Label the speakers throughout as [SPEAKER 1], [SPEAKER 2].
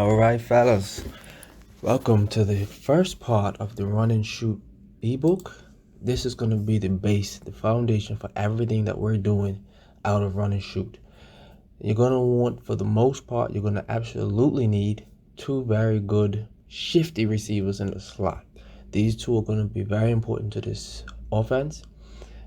[SPEAKER 1] Alright, fellas, welcome to the first part of the run and shoot ebook. This is going to be the base, the foundation for everything that we're doing out of run and shoot. You're going to want, for the most part, you're going to absolutely need two very good shifty receivers in the slot. These two are going to be very important to this offense.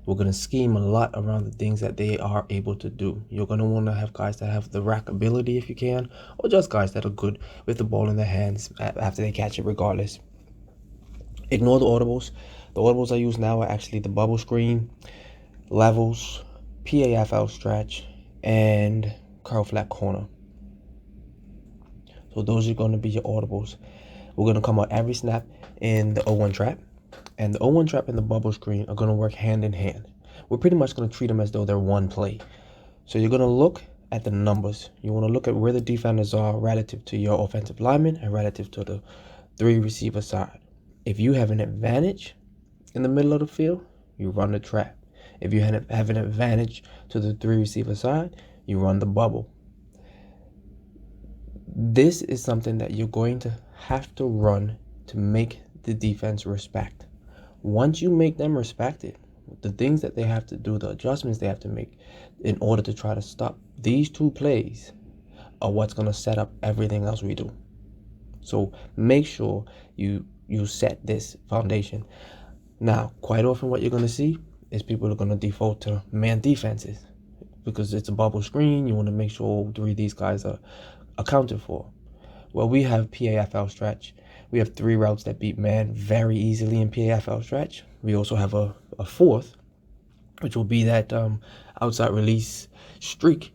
[SPEAKER 1] We're going to scheme a lot around the things that they are able to do. You're going to want to have guys that have the rack ability if you can, or just guys that are good with the ball in their hands after they catch it regardless. Ignore the audibles. The audibles I use now are actually the bubble screen, levels, PAFL stretch, and curl flat corner. So those are going to be your audibles. We're going to come out every snap in the 0-1 trap. And the 0-1 trap and the bubble screen are going to work hand in hand. We're pretty much going to treat them as though they're one play. So you're going to look at the numbers. You want to look at where the defenders are relative to your offensive linemen and relative to the three receiver side. If you have an advantage in the middle of the field, you run the trap. If you have an advantage to the three receiver side, you run the bubble. This is something that you're going to have to run to make the defense respect. Once you make them respect it, the things that they have to do, the adjustments they have to make in order to try to stop these two plays are what's going to set up everything else we do. So make sure you set this foundation. Now, quite often what you're going to see is people are going to default to man defenses because it's a bubble screen. You want to make sure all three of these guys are accounted for. Well, we have PAFL stretch. We have three routes that beat man very easily in PAFL stretch. We also have a fourth, which will be that outside release streak.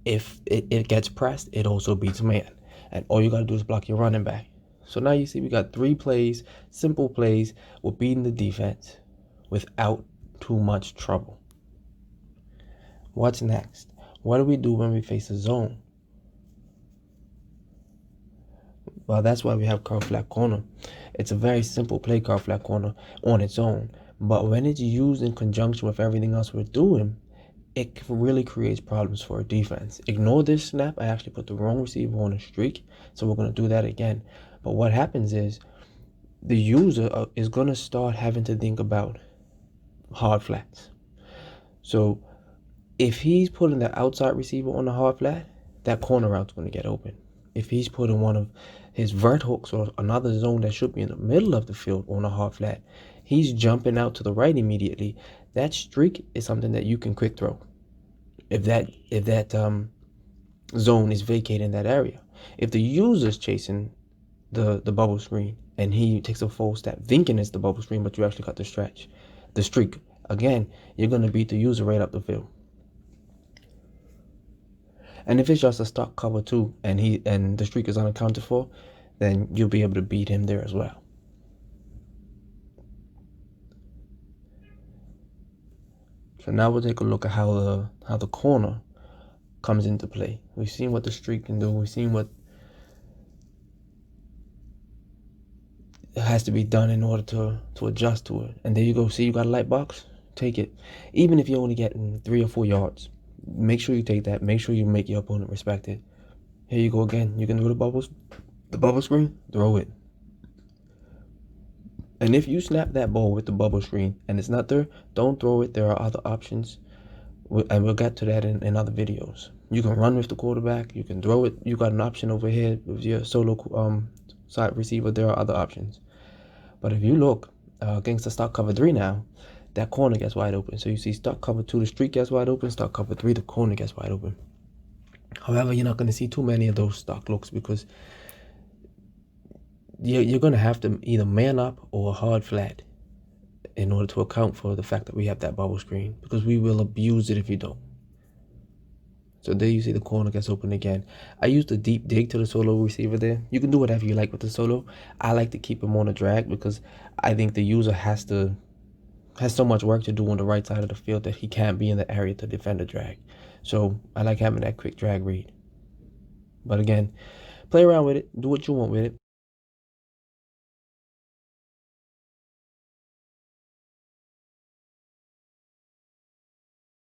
[SPEAKER 1] If it gets pressed, it also beats man. And all you got to do is block your running back. So now you see we got three plays, simple plays. We're beating the defense without too much trouble. What's next? What do we do when we face a zone? Well, that's why we have curl flat corner. It's a very simple play, curl flat corner, on its own. But when it's used in conjunction with everything else we're doing, it really creates problems for a defense. Ignore this snap. I actually put the wrong receiver on a streak, so we're going to do that again. But what happens is the user is going to start having to think about hard flats. So if he's putting the outside receiver on the hard flat, that corner route's going to get open. If he's putting one of his vert hooks or another zone that should be in the middle of the field on a hard flat, he's jumping out to the right immediately. That streak is something that you can quick throw if that zone is vacating that area. If the user's chasing the bubble screen and he takes a full step thinking it's the bubble screen, but you actually got the streak, again, you're going to beat the user right up the field. And if it's just a stock cover too, and the streak is unaccounted for, then you'll be able to beat him there as well. So now we'll take a look at how the corner comes into play. We've seen what the streak can do. We've seen what has to be done in order to adjust to it. And there you go. See, you got a light box? Take it. Even if you're only getting 3 or 4 yards, make sure you take that. Make sure you make your opponent respect it. Here you go again. You can do the bubble screen, throw it. And if you snap that ball with the bubble screen and it's not there, don't throw it. There are other options, and we'll get to that in other videos. You can run with the quarterback. You can throw it. You got an option over here with your solo side receiver. There are other options. But if you look against the stock cover 3 now, that corner gets wide open. So you see stock cover 2, the streak gets wide open. Stock cover 3, the corner gets wide open. However, you're not going to see too many of those stock looks because you're going to have to either man up or hard flat in order to account for the fact that we have that bubble screen, because we will abuse it if you don't. So there you see the corner gets open again. I used a deep dig to the solo receiver there. You can do whatever you like with the solo. I like to keep him on a drag because I think the user has so much work to do on the right side of the field that he can't be in the area to defend the drag. So I like having that quick drag read. But again, play around with it. Do what you want with it.